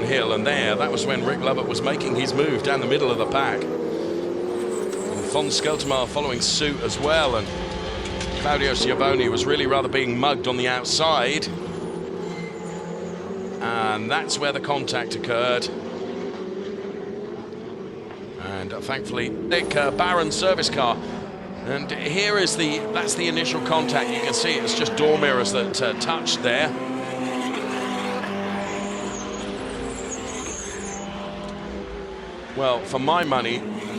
downhill, and that was when Rick Lovett was making his move down the middle of the pack. And von Skeltermaar following suit as well, and Claudio Schiavone was really rather being mugged on the outside. And that's where the contact occurred. And thankfully, Nick Barron service car. And here is that's the initial contact. You can see it's just door mirrors that touched there. Well, for my money,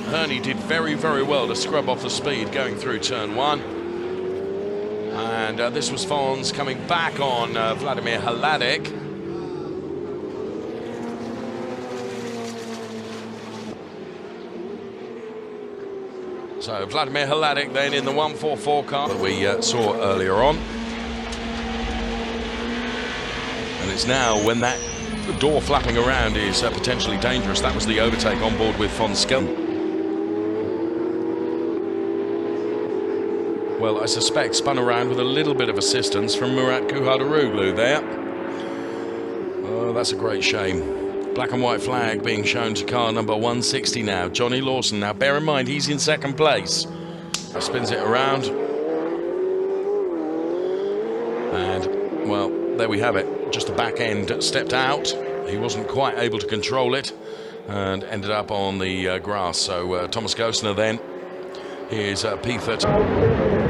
Herney did very, very well to scrub off the speed going through turn one. And this was Fons coming back on Vladimir Hladik. So Vladimir Hladik then in the 144 car that we saw earlier on. And it's now when that door flapping around is potentially dangerous. That was the overtake on board with von Skeltermaar. Well, I suspect spun around with a little bit of assistance from Murat Kuhardaroglu there. Oh, that's a great shame. Black and white flag being shown to car number 160 now, Johnny Lawson. Now, bear in mind, he's in second place. Spins it around. And, well, there we have it. Just the back end stepped out. He wasn't quite able to control it and ended up on the grass. So, Thomas Gosner then. Here's P13.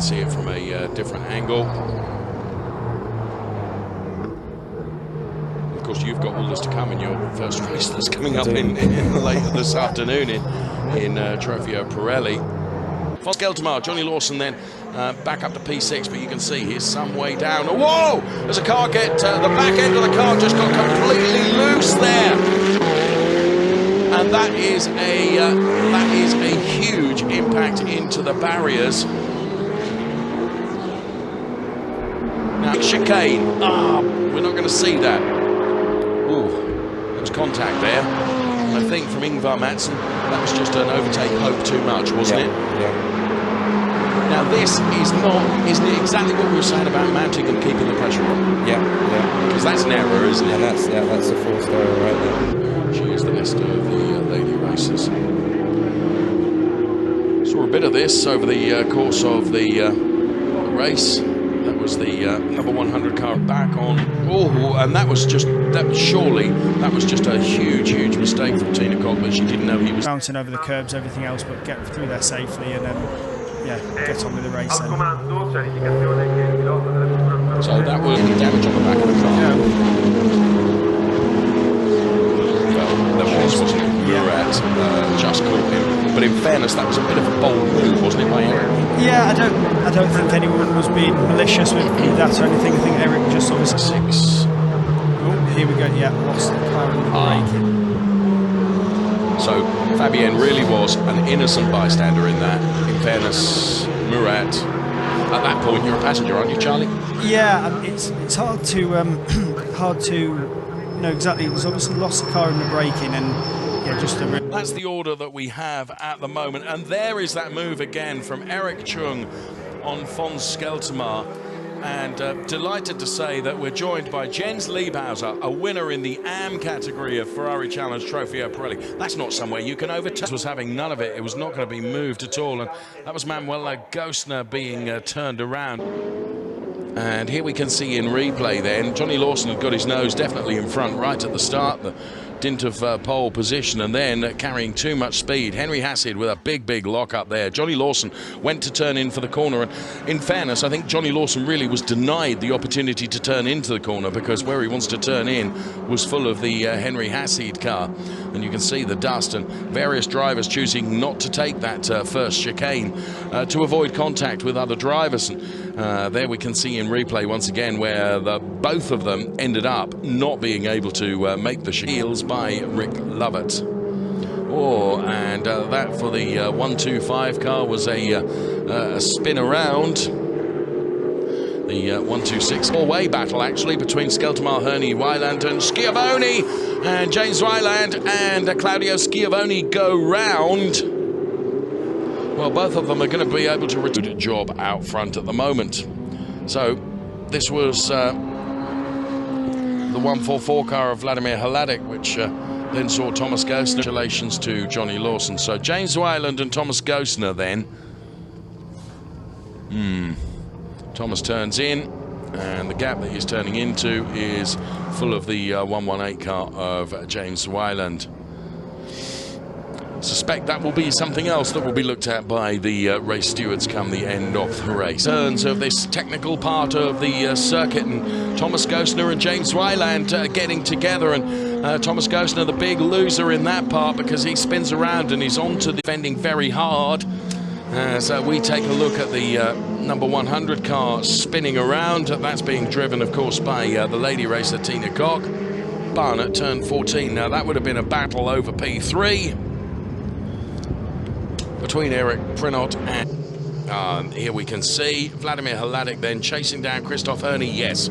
See it from a different angle. Of course, you've got all this to come in your first race that's coming up in later this afternoon in Trofeo Pirelli. Von Skeltermaar, Johnny Lawson then back up to P6, but you can see he's some way down. Whoa! There's a car the back end of the car just got completely loose there. And that is a huge impact into the barriers. Now, chicane. We're not going to see that. Ooh, there was contact there. And I think from Ingvar Madsen, that was just an overtake hope too much, wasn't it? Yeah. Now, this isn't it exactly what we were saying about mounting and keeping the pressure on? Yeah. Because that's an error, isn't it? And that's a forced error right there. She is the best of the lady racers. Saw a bit of this over the course of the race. That was the number 100 car back on. Oh, and that was just a huge mistake from Tina Cogbett. She didn't know he was bouncing over the curbs, everything else, but get through there safely and then get on with the race. So that was damage on the back of the car. Yeah. Well, there wasn't it? Murat just caught him. But in fairness, that was a bit of a bold move, wasn't it, by Eric? Yeah, I don't think anyone was being malicious with that or anything. I think Eric just obviously... 6. Oh, here we go, yeah, lost the car in the braking. So Fabienne really was an innocent bystander in that. In fairness, Murat, at that point, you're a passenger, aren't you, Charlie? Yeah, it's hard to know exactly. It was obviously lost the car in the braking and... That's the order that we have at the moment, and there is that move again from Eric Chung on von Skeltermaar. And delighted to say that we're joined by Jens Liebhauser, a winner in the AM category of Ferrari Challenge Trofeo Pirelli. That's not somewhere you can overtake. Was having none of it. It was not going to be moved at all, and that was Manuela Gosner being turned around. And here we can see in replay then, Johnny Lawson had got his nose definitely in front right at the start, the dint of pole position, and then carrying too much speed. Henry Hassid with a big lock up there. Johnny Lawson went to turn in for the corner, and in fairness, I think Johnny Lawson really was denied the opportunity to turn into the corner because where he wants to turn in was full of the Henry Hassid car. And you can see the dust and various drivers choosing not to take that first chicane to avoid contact with other drivers. And there we can see in replay once again where both of them ended up not being able to make the shields by Rick Lovett. Oh, and that for the 125 car was a spin around. The 1-2-6 four-way battle actually between Skeltermar, Herney, Weiland and Schiavone, and James Weiland and Claudio Schiavone go round. Well, both of them are going to be able to do a job out front at the moment. So this was the 144 car of Vladimir Hladik, which then saw Thomas Gostner. Congratulations to Johnny Lawson. So James Weiland and Thomas Gostner then. Thomas turns in, and the gap that he's turning into is full of the 118 car of James Weiland. Suspect that will be something else that will be looked at by the race stewards come the end of the race. Turns of this technical part of the circuit, and Thomas Gostner and James Weiland getting together, and Thomas Gostner the big loser in that part because he spins around and he's on to defending very hard. As we take a look at the number 100 car spinning around. That's being driven, of course, by the lady racer Tina Koch. Barnett turned 14. Now, that would have been a battle over P3 between Eric Prinot and here we can see Vladimir Hladik then chasing down Christoph Herney. Yes,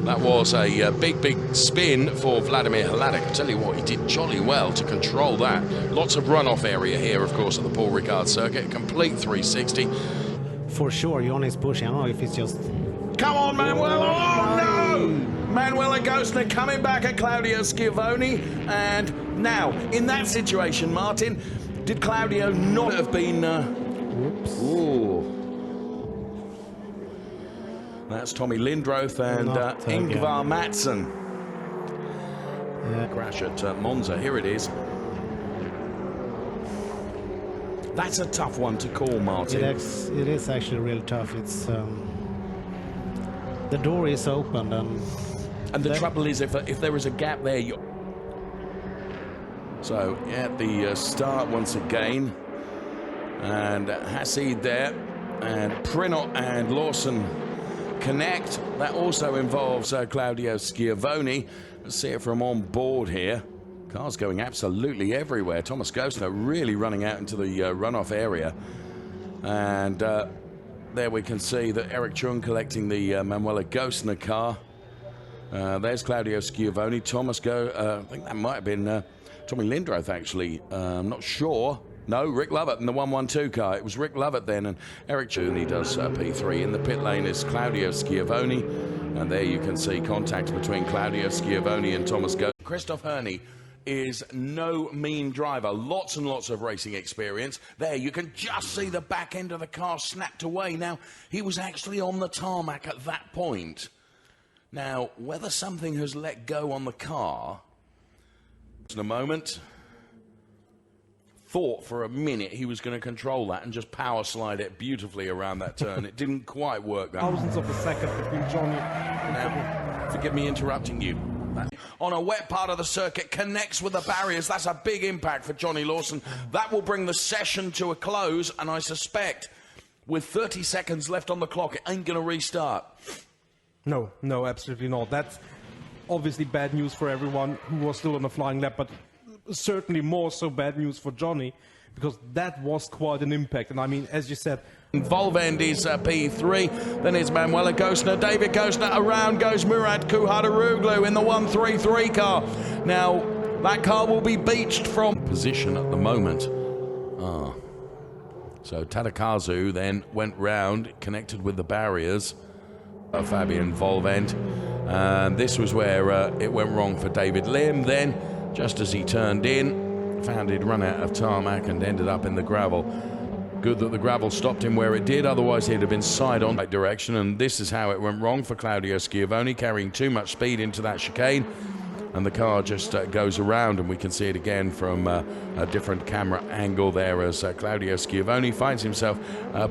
that was a big spin for Vladimir Hladik. I tell you what, he did jolly well to control that. Lots of runoff area here, of course, at the Paul Ricard circuit. Complete 360. For sure, Jon is pushing. I don't know if it's just... Come on, Manuel. Oh, no! Manuel Gostner coming back at Claudio Schiavone. And now, in that situation, Martin, did Claudio not have been... Oops. Ooh. That's Tommy Lindroth and Ingvar Mattsson. Yeah. Crash at Monza. Here it is. That's a tough one to call, Martin. It is actually really tough. It's the door is open, and the trouble is, if there is a gap there, so at the start once again, and Hasid there, and Prinot and Lawson connect. That also involves Claudio Schiavone. Let's see it from on board here. Cars going absolutely everywhere. Thomas Gostner really running out into the runoff area. And there we can see that Eric Chung collecting the Manuela Gostner car. There's Claudio Schiavone. I think that might have been Tommy Lindroth, actually. I'm not sure. No, Rick Lovett in the 112 car. It was Rick Lovett then, and Eric Chung, he does P3. In the pit lane is Claudio Schiavone, and there you can see contact between Claudio Schiavone and Thomas Gostner. Christoph Herney is no mean driver. Lots and lots of racing experience. There, you can just see the back end of the car snapped away. Now, he was actually on the tarmac at that point. Now, whether something has let go on the car, in a moment, thought for a minute he was going to control that and just power slide it beautifully around that turn. It didn't quite work. Thousands of a second between Johnny. Now, forgive me interrupting you. On a wet part of the circuit, connects with the barriers. That's a big impact for Johnny Lawson. That will bring the session to a close, and I suspect with 30 seconds left on the clock, it ain't going to restart. No, absolutely not. That's obviously bad news for everyone who was still on the flying lap, but certainly more so bad news for Johnny, because that was quite an impact. And I mean, as you said, Volvend is P3, then it's Manuela Gostner, David Gostner, around goes Murat Kuhadaroglu in the 133 car. Now, that car will be beached from position at the moment. So Tadakazu then went round, connected with the barriers, Fabian Volvend, and this was where it went wrong for David Lim. Then, just as he turned in, found he'd run out of tarmac and ended up in the gravel. Good that the gravel stopped him where it did, otherwise he'd have been side on that direction, and this is how it went wrong for Claudio Schiavone, carrying too much speed into that chicane, and the car just goes around, and we can see it again from a different camera angle there as Claudio Schiavone finds himself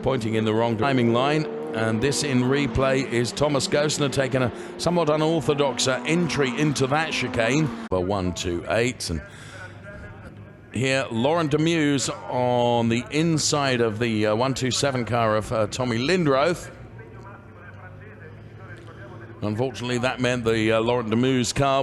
pointing in the wrong timing line. And this in replay is Thomas Gostner taking a somewhat unorthodox entry into that chicane. 128, and here Laurent Demuse on the inside of the 127 car of Tommy Lindroth. Unfortunately, that meant the Laurent Demuse car.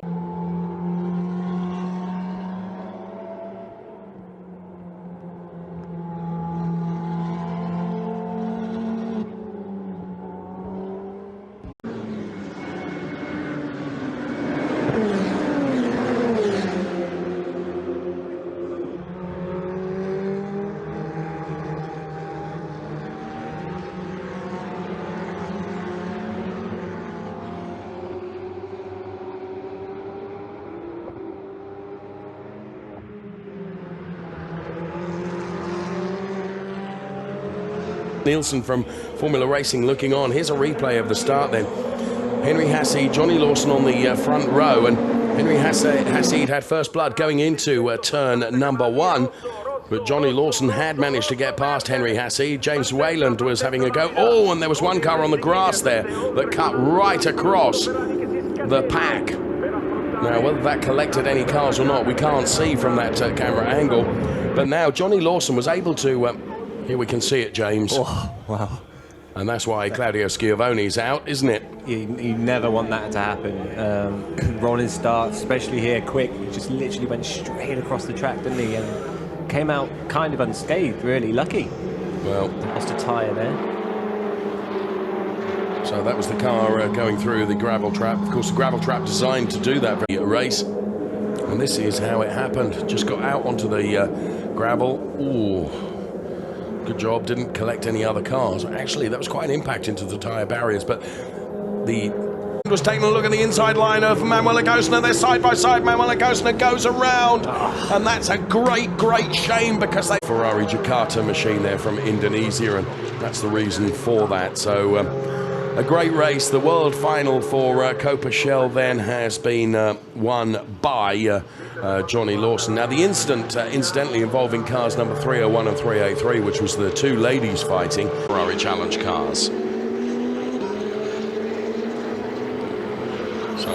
Nielsen from Formula Racing looking on. Here's a replay of the start then. Henry Hassid, Johnny Lawson on the front row, and Henry Hassid had first blood going into turn number 1. But Johnny Lawson had managed to get past Henry Hassid. James Wayland was having a go. Oh, and there was one car on the grass there that cut right across the pack. Now, whether that collected any cars or not, we can't see from that camera angle. But now Johnny Lawson was able to... here we can see it, James. Oh, wow. And that's why Claudio Schiavone's out, isn't it? You never want that to happen. Rollin starts, especially here, quick. He just literally went straight across the track, didn't he? And came out kind of unscathed, really. Lucky. Well, lost a tyre there. So that was the car going through the gravel trap. Of course, the gravel trap designed to do that race. And this is how it happened. Just got out onto the gravel. Ooh. Good job, didn't collect any other cars. Actually, that was quite an impact into the tyre barriers, but the was taking a look at the inside line of Manuel Agostina. They're side by side. Manuel Agostina goes around, and that's a great shame because they Ferrari Jakarta machine there from Indonesia, and that's the reason for that. So a great race. The world final for Coppa Shell then has been won by Johnny Lawson. Now the incident incidentally involving cars number 301 and 383, which was the two ladies fighting Ferrari Challenge cars. So,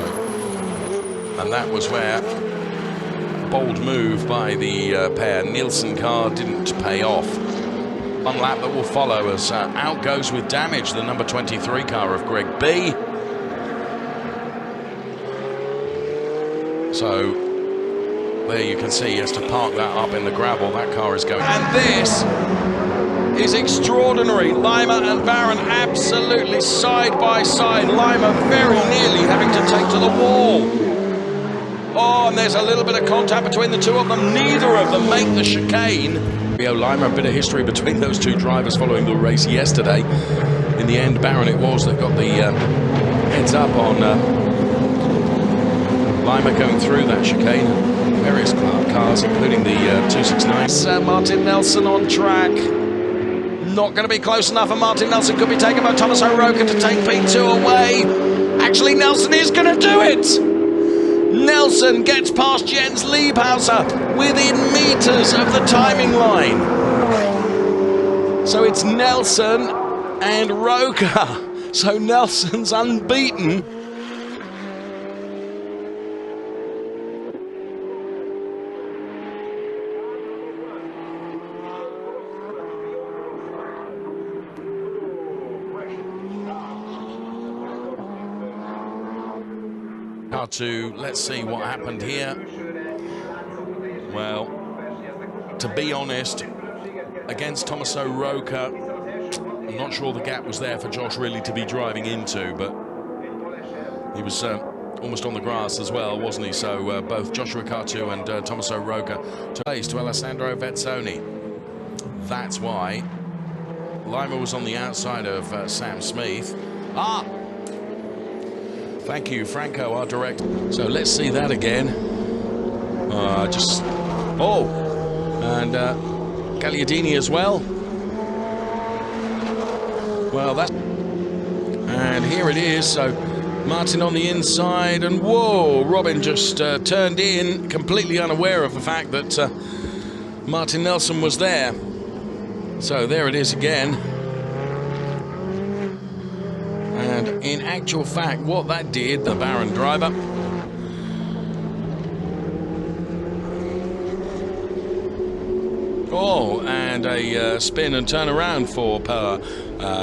and that was where a bold move by the pair. Nielsen car didn't pay off. One lap that will follow as out goes with damage the number 23 car of Greg B. So there you can see he has to park that up in the gravel. That car is going. And this is extraordinary. Lima and Barron absolutely side by side. Lima very nearly having to take to the wall. Oh, and there's a little bit of contact between the two of them. Neither of them make the chicane. Lima, a bit of history between those two drivers following the race yesterday. In the end, Barron it was that got the heads up on Lima going through that chicane. Various cars, including the 269. Martin Nelson on track. Not going to be close enough, and Martin Nelson could be taken by Thomas O'Rourke to take P2 away. Actually, Nelson is going to do it. Nelson gets past Jens Liebhauser within meters of the timing line. So it's Nelson and Roca. So Nelson's unbeaten. Let's see what happened here. Well, to be honest, against Thomas O'Rourke, I'm not sure the gap was there for Josh really to be driving into, but he was almost on the grass as well, wasn't he? So both Joshua Cartu and Thomas O'Rourke to place to Alessandro Vezzoni. That's why Lima was on the outside of Sam Smith. Thank you, Franco, our director. So let's see that again. And Gagliardini as well. Well, that's... And here it is. So Martin on the inside, and whoa, Robin just turned in, completely unaware of the fact that Martin Nelson was there. So there it is again. And in actual fact, what that did, the Barron driver, and a spin and turn around for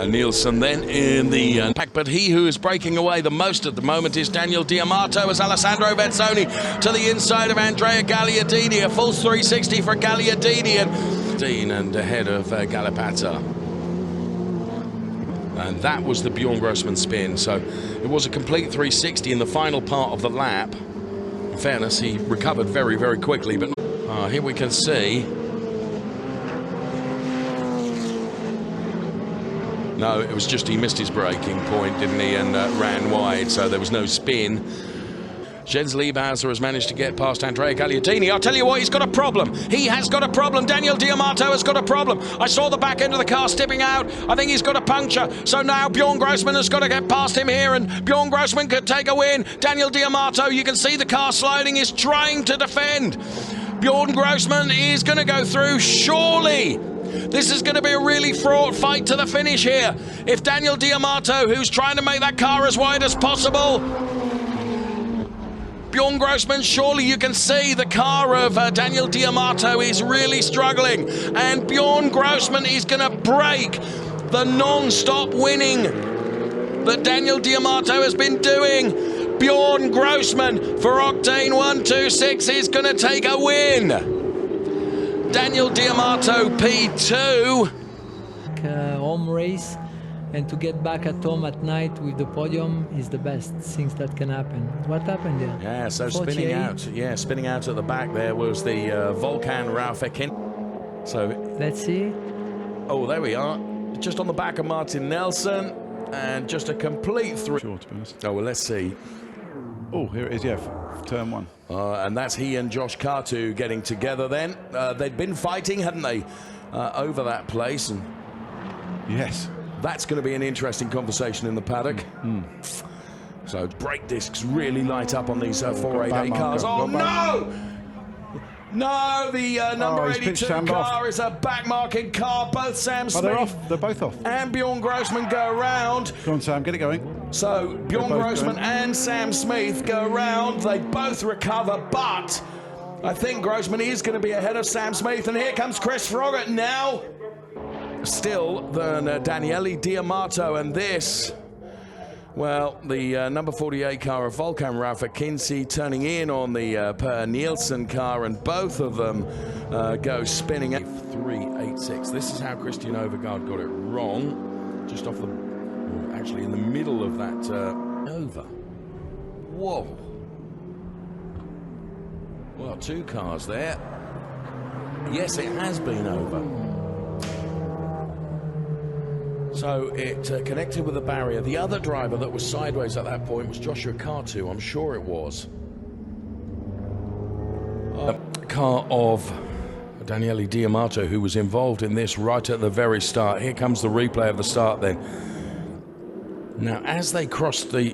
Nielsen then in the pack. But he who is breaking away the most at the moment is Daniel Diamato, as Alessandro Vezzoni to the inside of Andrea Gagliardini. A full 360 for Gagliardini and ahead of Galopata. And that was the Bjorn Grossman spin. So it was a complete 360 in the final part of the lap. In fairness, he recovered very, very quickly. But here we can see. No, it was just he missed his braking point, didn't he, and ran wide, so there was no spin. Jens Liebhauser has managed to get past Andrea Gagliardini. I'll tell you what, he's got a problem. He has got a problem. Daniel Diamato has got a problem. I saw the back end of the car stepping out. I think he's got a puncture. So now Bjorn Grossman has got to get past him here, and Bjorn Grossman could take a win. Daniel Diamato, you can see the car sliding, is trying to defend. Bjorn Grossman is going to go through, surely. This is going to be a really fraught fight to the finish here. If Daniel Diamato, who's trying to make that car as wide as possible, Bjorn Grossman, surely you can see the car of Daniel Diamato is really struggling, and Bjorn Grossman is going to break the non-stop winning that Daniel Diamato has been doing. Bjorn Grossman for Octane 126 is going to take a win. Daniel Diamato P2. Home race, and to get back at home at night with the podium is the best things that can happen. What happened there? Yeah, so 48. spinning out at the back there was the Volkan Raufekin. So Let's see. oh, there we are, just on the back of Martin Nelson, and just a complete through. Sure, to be honest. Oh well, let's see. Oh, here it is, yeah, turn one. And that's he and Josh Kartu getting together then. They'd been fighting, hadn't they, over that place, and Yes. that's going to be an interesting conversation in the paddock. So brake discs really light up on these 488 back cars. marker, Oh got back. no! No, the number he's pitched 82 Sam car off. is a back-marking car. Both Sam Oh, they're Smith off. They're both off. and Bjorn Grossman go around. Go on, Sam, get it going. So Bjorn both Grossman going. and Sam Smith go round. They both recover, but I think Grossman is going to be ahead of Sam Smith. And here comes Chris Froggatt now. Still than Daniele Diamato, and this, well, the number 48 car of Volkan Raufekin turning in on the Per Nielsen car, and both of them go spinning. 386. This is how Christian Overgaard got it wrong. Just off the, well, actually in the middle of that over. Whoa. Well, two cars there. Yes, it has been over. So it connected with the barrier. The other driver that was sideways at that point was Joshua Kartu, I'm sure it was. Car of Daniele Diamato, who was involved in this right at the very start. Here comes the replay of the start then. Now, as they crossed the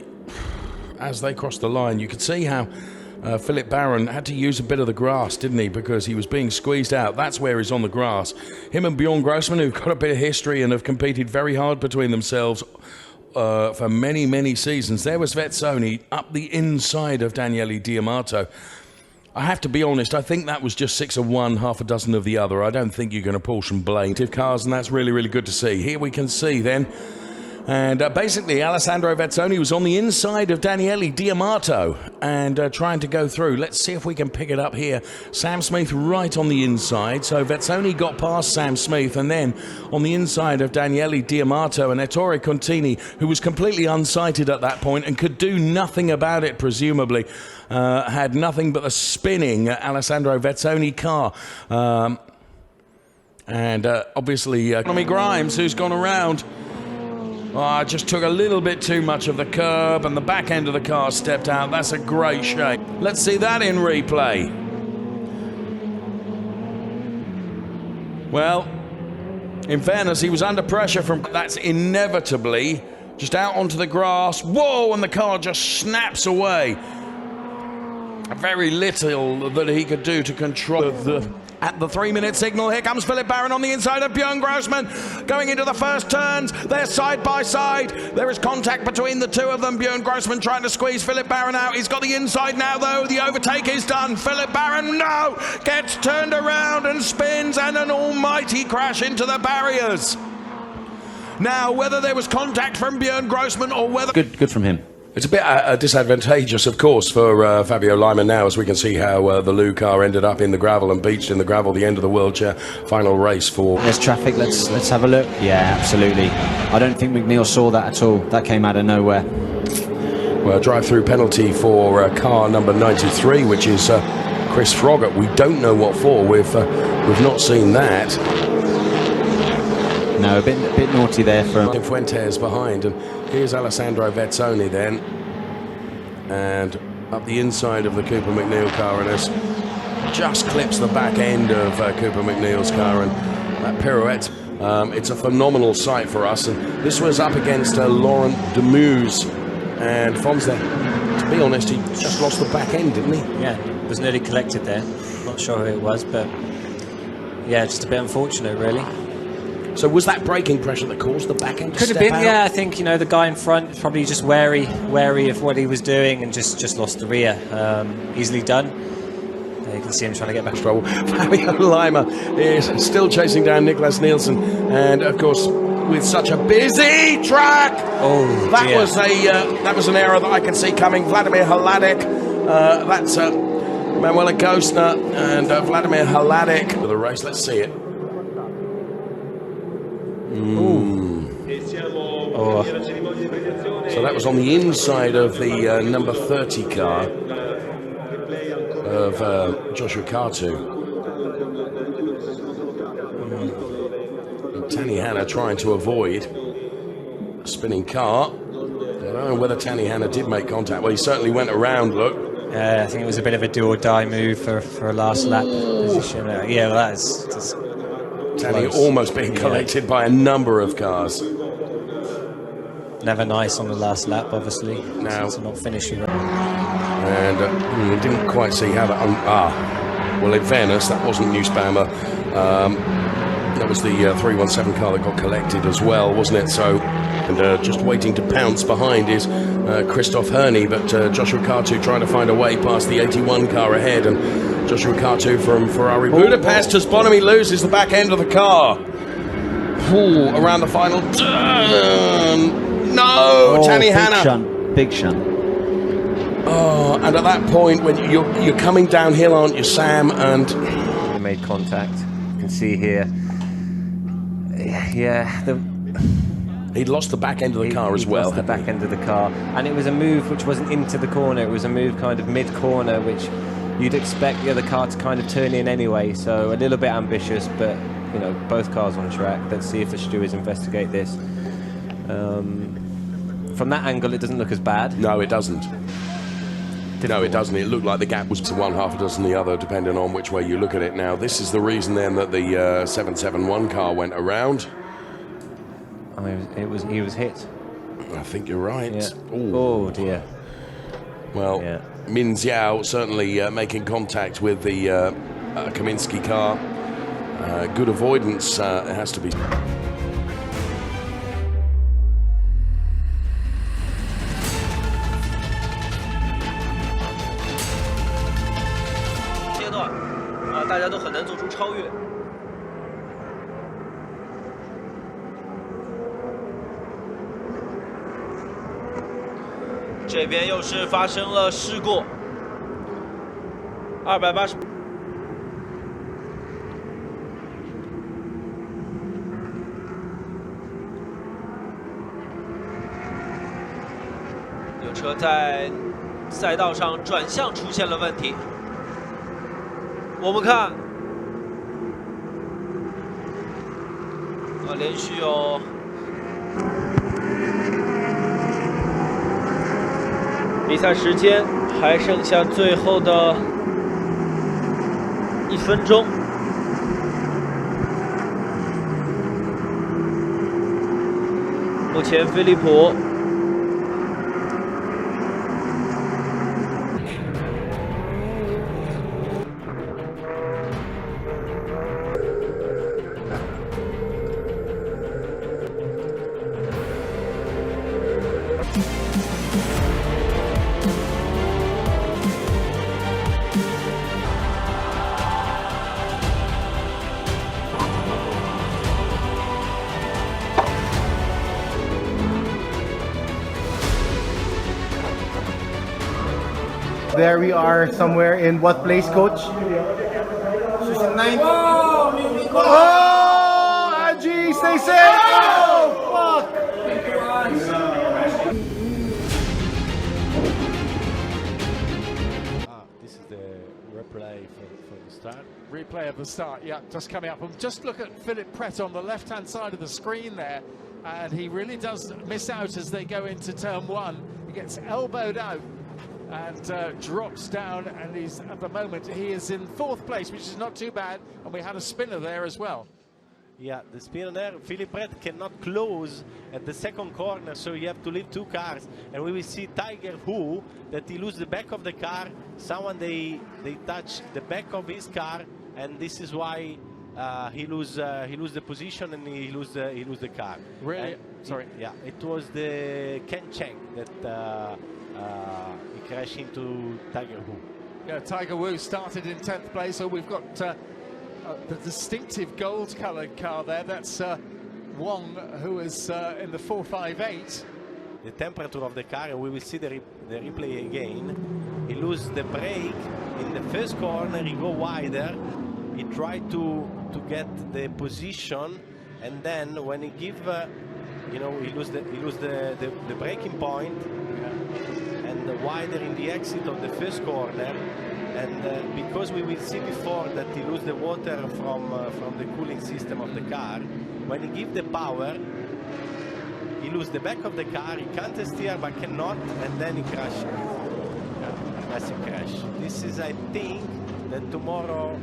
line, you could see how Philip Barron had to use a bit of the grass, didn't he? Because he was being squeezed out. That's where he's on the grass. Him and Bjorn Grossman, who've got a bit of history and have competed very hard between themselves for many, many seasons. There was Vezzoni up the inside of Daniele Diamato. I have to be honest, I think that was just 6 of one, half a dozen of the other. I don't think you're going to portion blame to cars, and that's really, really good to see. Here we can see then. And basically, Alessandro Vezzoni was on the inside of Daniele Diamato and trying to go through. Let's see if we can pick it up here. Sam Smith right on the inside. So Vezzoni got past Sam Smith, and then on the inside of Daniele Diamato and Ettore Contini, who was completely unsighted at that point and could do nothing about it, presumably. Had nothing but the spinning Alessandro Vezzoni car. And obviously, Tommy Grimes, who's gone around. Oh, just took a little bit too much of the curb, and the back end of the car stepped out. That's a great shape. Let's see that in replay. Well, in fairness, he was under pressure from... That's inevitably just out onto the grass. Whoa, and the car just snaps away. Very little that he could do to control the... At the 3-minute signal, here comes Philip Barron on the inside of Bjorn Grossman. Going into the first turns, they're side by side. There is contact between the two of them. Bjorn Grossman trying to squeeze Philip Barron out. He's got the inside now, though. The overtake is done. Philip Barron, no! Gets turned around and spins, and an almighty crash into the barriers. Now, whether there was contact from Bjorn Grossman or whether... Good from him. It's a bit disadvantageous, of course, for Fabio Leiman now, as we can see how the Lou car ended up in the gravel and beached in the gravel, the end of the World final race for... There's traffic, let's have a look. Yeah, absolutely. I don't think McNeil saw that at all. That came out of nowhere. Well, drive-through penalty for car number 93, which is Chris Froggatt. We don't know what for. We've not seen that. No, a bit naughty there from... Fuentes behind, and here's Alessandro Vezzoni then. And up the inside of the Cooper McNeil car and has just clips the back end of Cooper McNeil's car, and that pirouette, it's a phenomenal sight for us. And this was up against Laurent Demus, and Fons there, to be honest, he just lost the back end, didn't he? Yeah, was nearly collected there. Not sure who it was, but yeah, just a bit unfortunate, really. So was that braking pressure that caused the back end to Could have step been, out? yeah. I think, you know, the guy in front was probably just wary of what he was doing and just lost the rear. Easily done. You can see him trying to get back. Trouble. Fabio Lima is still chasing down Niklas Nielsen, and of course, with such a busy track, that was an error that I can see coming. Vladimir Hladek, that's Manuela Gostner and Vladimir Hladek for the race. Let's see it. Oh. So that was on the inside of the number 30 car of Joshua Kartu. And Tani Hanna trying to avoid a spinning car. I don't know whether Tani Hanna did make contact. Well, he certainly went around, look. I think it was a bit of a do-or-die move for a last lap position. Yeah, well, that's Tani almost being collected by a number of cars. Never nice on the last lap, obviously. Now, it's not finishing. And we didn't quite see how that. Well, in fairness, that wasn't New Spammer. That was the 317 car that got collected as well, wasn't it? So, and just waiting to pounce behind is Christoph Herney, but Joshua Kartu trying to find a way past the 81 car ahead, and Joshua Kartu from Ferrari Budapest as Bonomi loses the back end of the car. Ooh, around the final turn. No, Tani Hanna. Big shunt. Oh, and at that point, when you're coming downhill, aren't you, Sam? And he made contact. You can see here. Yeah, he'd lost the back end of the car as well. Lost the back end of the car, and it was a move which wasn't into the corner. It was a move kind of mid-corner, which you'd expect the other car to kind of turn in anyway. So a little bit ambitious, but you know, both cars on track. Let's see if the stewards investigate this. From that angle, it doesn't look as bad. No, it doesn't. No, it doesn't. It looked like the gap was to one half a dozen the other, depending on which way you look at it. Now, this is the reason then that the 771 car went around. Oh, he was hit. I think you're right. Yeah. Oh dear. Well, yeah. Min Xiao certainly making contact with the Kaminsky car. Good avoidance, it has to be.这边又是发生了事故，280。有车在赛道上转向出现了问题。我们看，连续有。比赛时间还剩下最后的1分钟。目前飞利浦There we are somewhere in what place, coach? Oh, Angie, stay safe! Oh, fuck! This is the replay for the start. Replay of the start, yeah, just coming up. And just look at Philip Pret on the left-hand side of the screen there. And he really does miss out as they go into turn 1. He gets elbowed out. and drops down, and he's at the moment he is in 4th place, which is not too bad, and we had a spinner there as well. Yeah, the spinner there, Philippe Pret cannot close at the 2nd corner, so you have to leave 2 cars, and we will see Tiger Who that he lose the back of the car, someone they touch the back of his car, and this is why he lose the position and he lose the car. Really? And sorry. It was the Ken Cheng that he crashed into Tiger Who. Yeah, Tiger Wu started in 10th place, so we've got the distinctive gold-coloured car there. That's Wong, who is in the 458. The temperature of the car, and we will see the replay again. He lose the brake in the 1st corner, he go wider, he tried to get the position, and then when he give he lose the braking point, and wider in the exit of the 1st corner, and because we will see before that he lose the water from the cooling system of the car, when he give the power, he lose the back of the car, he can't steer but cannot, and then he crash. Massive crash. This is, I think, that tomorrow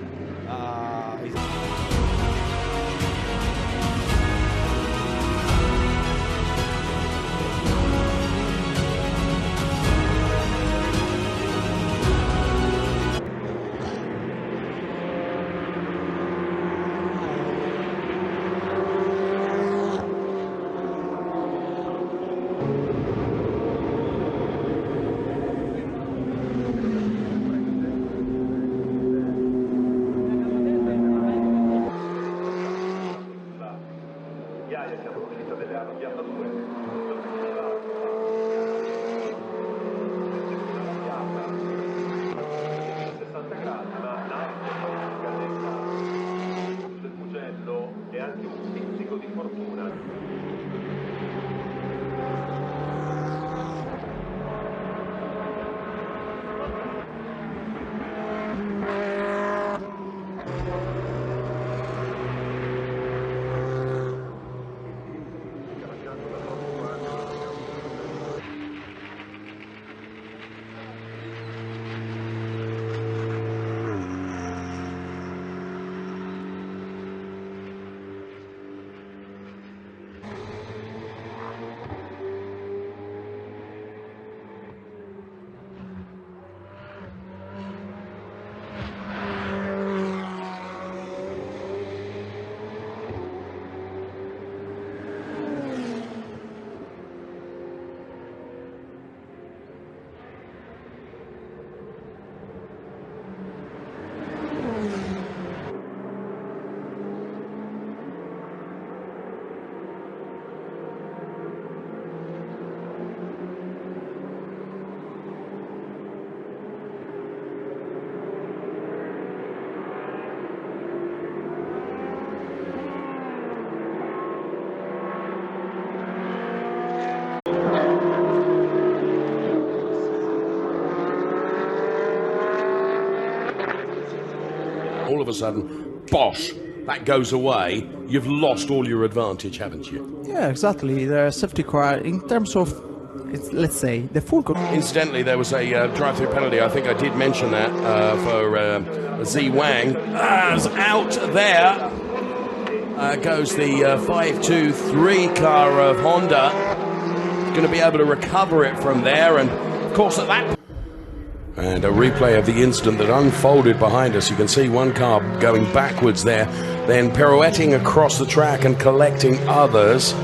all of a sudden, bosh, that goes away. You've lost all your advantage, haven't you? Yeah, exactly. The safety car, in terms of, let's say, the full control. Incidentally, there was a drive-through penalty. I think I did mention that for Z Wang. As out there goes the 523 car of Honda. Going to be able to recover it from there, and of course at that. And a replay of the incident that unfolded behind us. You can see one car going backwards there, then pirouetting across the track and collecting others.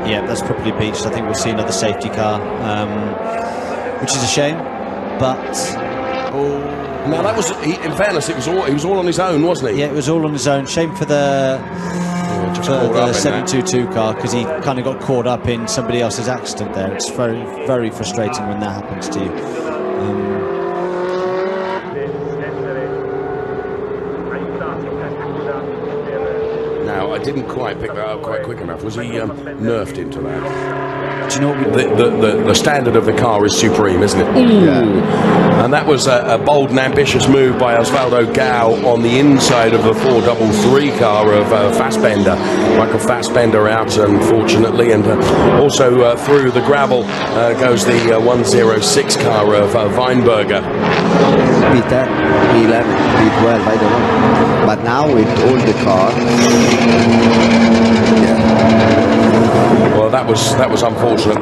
Yeah, that's probably beached. I think we'll see another safety car, which is a shame. But now that was, in fairness, he was all on his own, wasn't he? Yeah, it was all on his own. Shame for the 722 car, because he kind of got caught up in somebody else's accident there. It's very, very frustrating when that happens to you. Now, I didn't quite pick that up quite quick enough. Was he nerfed into that? Do you know what the standard of the car is supreme, isn't it? Yeah. And that was a bold and ambitious move by Osvaldo Gao on the inside of the 433 car of Fassbender. Michael Fassbender out, unfortunately, and also through the gravel goes the 106 car of Weinberger. Peter, he did well, by the way. But now with all the cars, well, that was unfortunate.